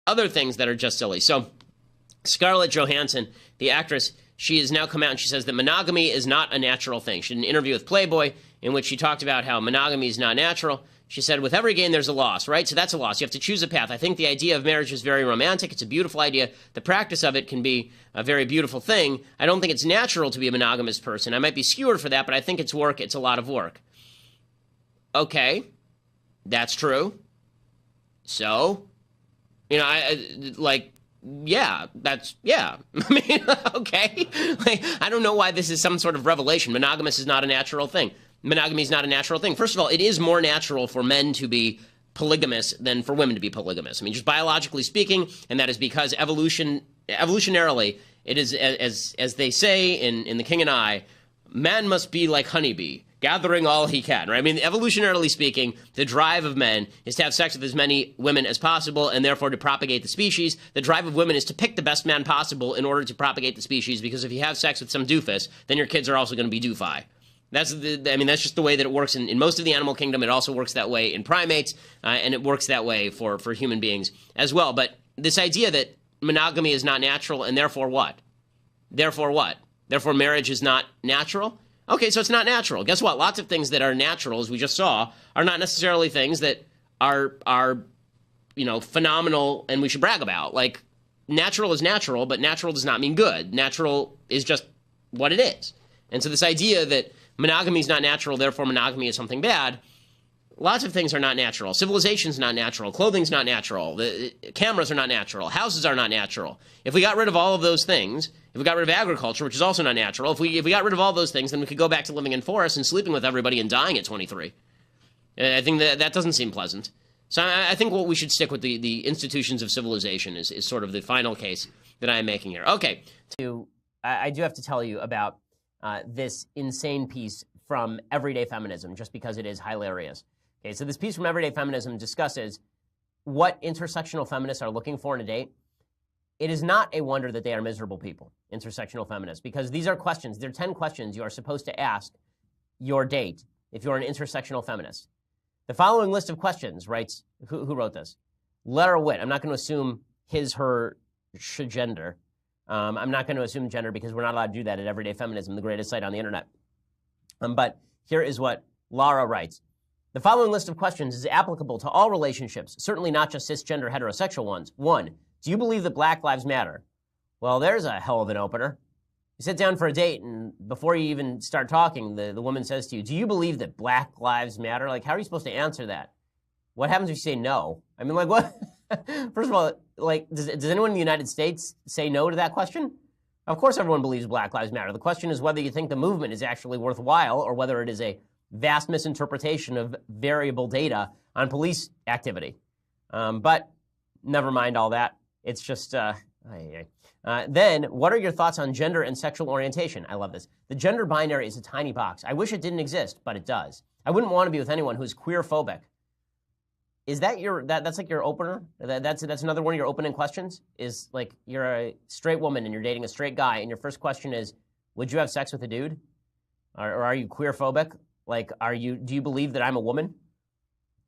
other things that are just silly. So Scarlett Johansson, the actress, she has now come out and she says that monogamy is not a natural thing. She did an interview with Playboy in which she talked about how monogamy is not natural. She said, with every gain, there's a loss, right? So that's a loss. You have to choose a path. I think the idea of marriage is very romantic. It's a beautiful idea. The practice of it can be a very beautiful thing. I don't think it's natural to be a monogamous person. I might be skewered for that, but I think it's work. It's a lot of work. Okay, that's true. So, you know, yeah. I mean, okay. Like, I don't know why this is some sort of revelation. Monogamous is not a natural thing. Monogamy is not a natural thing. First of all, it is more natural for men to be polygamous than for women to be polygamous. I mean, just biologically speaking, and that is because evolutionarily, it is, as they say in The King and I, man must be like honeybee, gathering all he can, right? I mean, evolutionarily speaking, the drive of men is to have sex with as many women as possible and therefore to propagate the species. The drive of women is to pick the best man possible in order to propagate the species, because if you have sex with some doofus, then your kids are also going to be doofi. That's just the way that it works in most of the animal kingdom. It also works that way in primates, and it works that way for human beings as well. But this idea that monogamy is not natural, and therefore what? Therefore what? Therefore marriage is not natural? Okay, so it's not natural. Guess what? Lots of things that are natural, as we just saw, are not necessarily things that are phenomenal and we should brag about. Like, natural is natural, but natural does not mean good. Natural is just what it is. And so this idea that monogamy is not natural, therefore monogamy is something bad, lots of things are not natural. Civilization's not natural. Clothing's not natural. The cameras are not natural. Houses are not natural. If we got rid of all of those things, if we got rid of agriculture, which is also not natural, if we got rid of all those things, then we could go back to living in forests and sleeping with everybody and dying at 23. I think that doesn't seem pleasant. So I think what we should stick with the institutions of civilization is sort of the final case that I am making here. Okay. I do have to tell you about this insane piece from Everyday Feminism, just because it is hilarious. Okay, so this piece from Everyday Feminism discusses what intersectional feminists are looking for in a date. It is not a wonder that they are miserable people, intersectional feminists, because these are questions. They're 10 questions you are supposed to ask your date if you're an intersectional feminist. The following list of questions writes, who wrote this? Lara Witt. I'm not going to assume his, her, gender. I'm not going to assume gender because we're not allowed to do that at Everyday Feminism, the greatest site on the internet. But here is what Lara writes. The following list of questions is applicable to all relationships, certainly not just cisgender heterosexual ones. 1, do you believe that Black Lives Matter? Well, there's a hell of an opener. You sit down for a date, and before you even start talking, the woman says to you, do you believe that Black Lives Matter? Like, how are you supposed to answer that? What happens if you say no? I mean, like, what? First of all, like, does anyone in the United States say no to that question? Of course everyone believes Black Lives Matter. The question is whether you think the movement is actually worthwhile or whether it is a vast misinterpretation of variable data on police activity. But never mind all that. It's just, then, what are your thoughts on gender and sexual orientation? I love this. The gender binary is a tiny box. I wish it didn't exist, but it does. I wouldn't want to be with anyone who's queer-phobic. Is that that's like your opener? That's another one of your opening questions? Is like you're a straight woman and you're dating a straight guy and your first question is, would you have sex with a dude? Or are you queer-phobic? Like, do you believe that I'm a woman?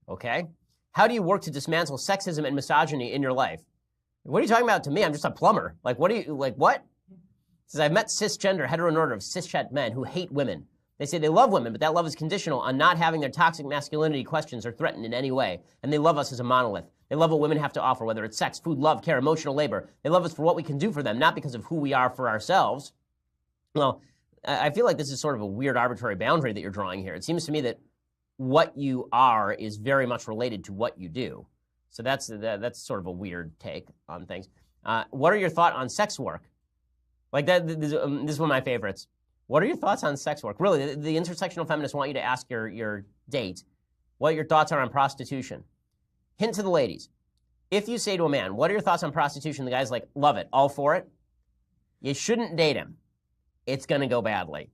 Okay. How do you work to dismantle sexism and misogyny in your life? What are you talking about to me? I'm just a plumber. Like, what? It says, I've met cisgender, heteronormative, cishet men who hate women. They say they love women, but that love is conditional on not having their toxic masculinity questioned or threatened in any way. And they love us as a monolith. They love what women have to offer, whether it's sex, food, love, care, emotional labor. They love us for what we can do for them, not because of who we are for ourselves. Well, I feel like this is sort of a weird arbitrary boundary that you're drawing here. It seems to me that what you are is very much related to what you do. So that's sort of a weird take on things. What are your thoughts on sex work? Like that. This is one of my favorites. What are your thoughts on sex work? Really, the intersectional feminists want you to ask your date what your thoughts are on prostitution. Hint to the ladies. If you say to a man, what are your thoughts on prostitution? The guy's like, love it, all for it. You shouldn't date him. It's going to go badly.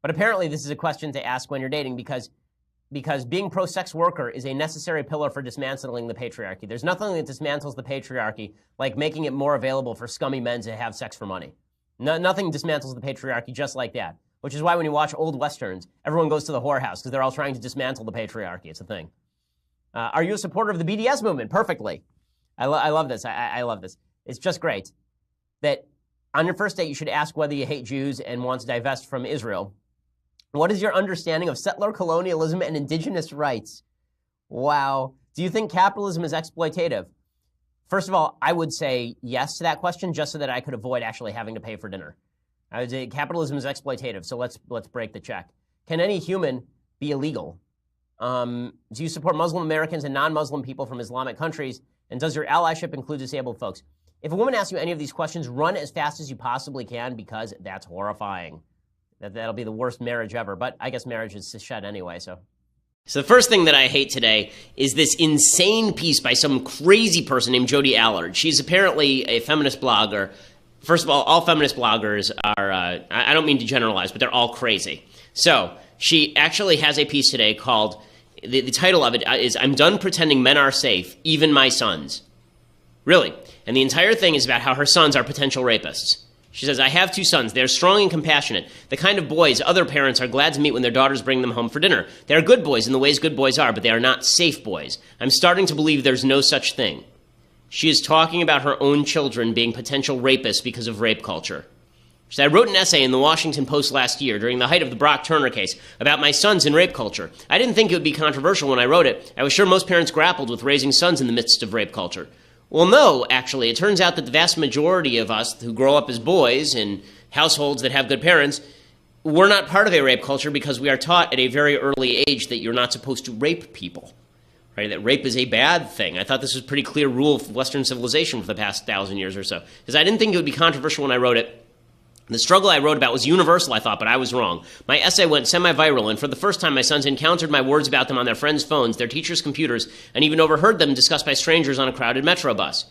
But apparently this is a question to ask when you're dating because being pro-sex worker is a necessary pillar for dismantling the patriarchy. There's nothing that dismantles the patriarchy like making it more available for scummy men to have sex for money. Nothing dismantles the patriarchy just like that, which is why when you watch old Westerns, everyone goes to the whorehouse because they're all trying to dismantle the patriarchy. It's a thing. Are you a supporter of the BDS movement? Perfectly. I love this. I love this. It's just great that on your first date, you should ask whether you hate Jews and want to divest from Israel. What is your understanding of settler colonialism and indigenous rights? Wow. Do you think capitalism is exploitative? First of all, I would say yes to that question just so that I could avoid actually having to pay for dinner. I would say capitalism is exploitative, so let's break the check. Can any human be illegal? Do you support Muslim Americans and non-Muslim people from Islamic countries? And does your allyship include disabled folks? If a woman asks you any of these questions, run as fast as you possibly can because that's horrifying. That'll be the worst marriage ever, but I guess marriage is shed anyway, so. So the first thing that I hate today is this insane piece by some crazy person named Jodi Allard. She's apparently a feminist blogger. First of all feminist bloggers are, I don't mean to generalize, but they're all crazy. So she actually has a piece today called, the title of it is, "I'm done pretending men are safe, even my sons." Really. And the entire thing is about how her sons are potential rapists. She says, "I have 2 sons. They're strong and compassionate, the kind of boys other parents are glad to meet when their daughters bring them home for dinner. They are good boys in the ways good boys are, but they are not safe boys. I'm starting to believe there's no such thing." She is talking about her own children being potential rapists because of rape culture. She said, "I wrote an essay in the Washington Post last year during the height of the Brock Turner case about my sons in rape culture. I didn't think it would be controversial when I wrote it. I was sure most parents grappled with raising sons in the midst of rape culture." Well, no, actually. It turns out that the vast majority of us who grow up as boys in households that have good parents, we're not part of a rape culture because we are taught at a very early age that you're not supposed to rape people, right? That rape is a bad thing. I thought this was a pretty clear rule of Western civilization for the past 1,000 years or so. Because I didn't think it would be controversial when I wrote it. The struggle I wrote about was universal, I thought, but I was wrong. My essay went semi-viral, and for the first time, my sons encountered my words about them on their friends' phones, their teachers' computers, and even overheard them discussed by strangers on a crowded metro bus.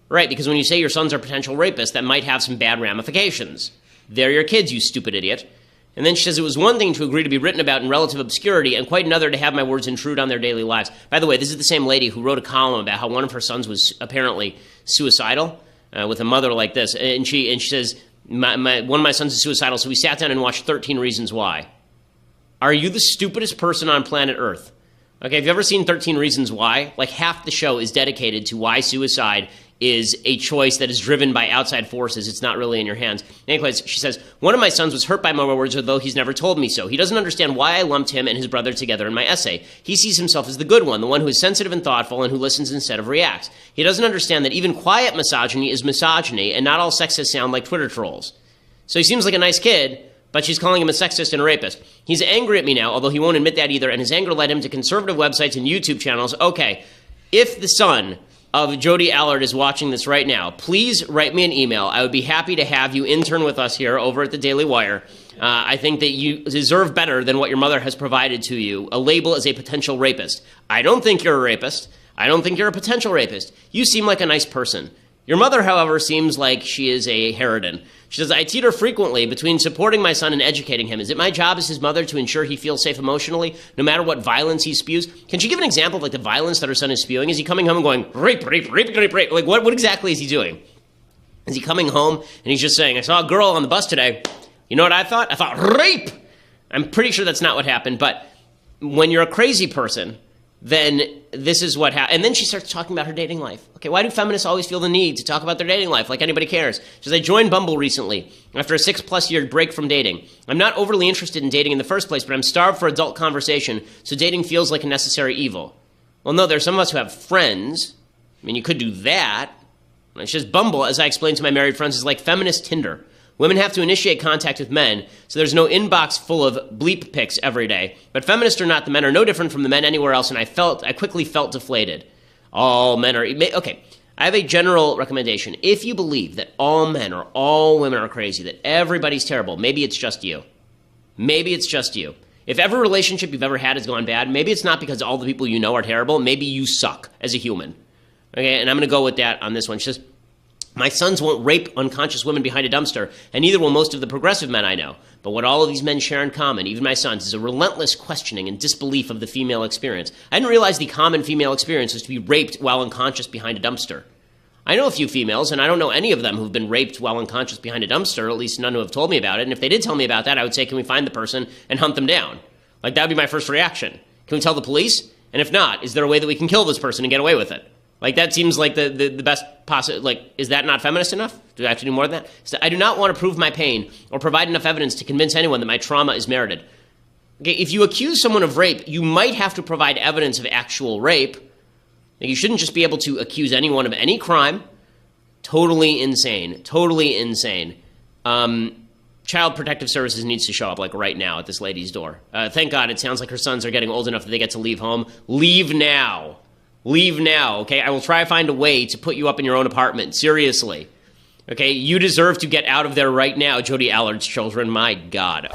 Right, because when you say your sons are potential rapists, that might have some bad ramifications. They're your kids, you stupid idiot. And then she says, "It was one thing to agree to be written about in relative obscurity, and quite another to have my words intrude on their daily lives." By the way, this is the same lady who wrote a column about how one of her sons was apparently suicidal, with a mother like this. And she says, one of my sons is suicidal, so we sat down and watched 13 Reasons Why. Are you the stupidest person on planet Earth? Okay, have you ever seen 13 Reasons Why? Like half the show is dedicated to why suicide is a choice that is driven by outside forces. It's not really in your hands. Anyways, she says, "One of my sons was hurt by my words, although he's never told me so. He doesn't understand why I lumped him and his brother together in my essay. He sees himself as the good one, the one who is sensitive and thoughtful and who listens instead of reacts. He doesn't understand that even quiet misogyny is misogyny, and not all sexists sound like Twitter trolls. So he seems like a nice kid, but she's calling him a sexist and a rapist. He's angry at me now, although he won't admit that either, and his anger led him to conservative websites and YouTube channels." Okay, if the son of Jodi Allard is watching this right now, please write me an email. I would be happy to have you intern with us here over at the Daily Wire. I think that you deserve better than what your mother has provided to you, a label as a potential rapist. I don't think you're a rapist. I don't think you're a potential rapist. You seem like a nice person. Your mother, however, seems like she is a harridan. She says, "I teeter frequently between supporting my son and educating him. Is it my job as his mother to ensure he feels safe emotionally, no matter what violence he spews?" Can she give an example of like the violence that her son is spewing? Is he coming home and going, rape, rape, rape, rape, rape? Like what exactly is he doing? Is he coming home and he's just saying, "I saw a girl on the bus today. You know what I thought? I thought rape." I'm pretty sure that's not what happened, but when you're a crazy person, then this is what happened. And then she starts talking about her dating life. Okay, why do feminists always feel the need to talk about their dating life like anybody cares? She says, "I joined Bumble recently after a 6+ year break from dating. I'm not overly interested in dating in the first place, but I'm starved for adult conversation, so dating feels like a necessary evil." Well, no, there's some of us who have friends. I mean, you could do that. And she says, "Bumble, as I explained to my married friends, is like feminist Tinder. Women have to initiate contact with men, so there's no inbox full of bleep pics every day. But feminists are not. The men are no different from the men anywhere else, and I quickly felt deflated. All men are..." Okay, I have a general recommendation. If you believe that all men or all women are crazy, that everybody's terrible, maybe it's just you. Maybe it's just you. If every relationship you've ever had has gone bad, maybe it's not because all the people you know are terrible. Maybe you suck as a human. Okay, and I'm going to go with that on this one. She says, "My sons won't rape unconscious women behind a dumpster, and neither will most of the progressive men I know. But what all of these men share in common, even my sons, is a relentless questioning and disbelief of the female experience. I didn't realize the common female experience was to be raped while unconscious behind a dumpster. I know a few females, and I don't know any of them who've been raped while unconscious behind a dumpster, at least none who have told me about it. And if they did tell me about that, I would say, can we find the person and hunt them down? Like, that would be my first reaction. Can we tell the police? And if not, is there a way that we can kill this person and get away with it? Like, that seems like the best possible. Like, is that not feminist enough? Do I have to do more than that? So I do not want to prove my pain or provide enough evidence to convince anyone that my trauma is merited. Okay, if you accuse someone of rape, you might have to provide evidence of actual rape. Like, you shouldn't just be able to accuse anyone of any crime. Totally insane. Totally insane. Child Protective Services needs to show up, like, right now at this lady's door. Thank God it sounds like her sons are getting old enough that they get to leave home. Leave now. Leave now, okay? I will try to find a way to put you up in your own apartment. Seriously. Okay? You deserve to get out of there right now, Jody Allard's children. My God.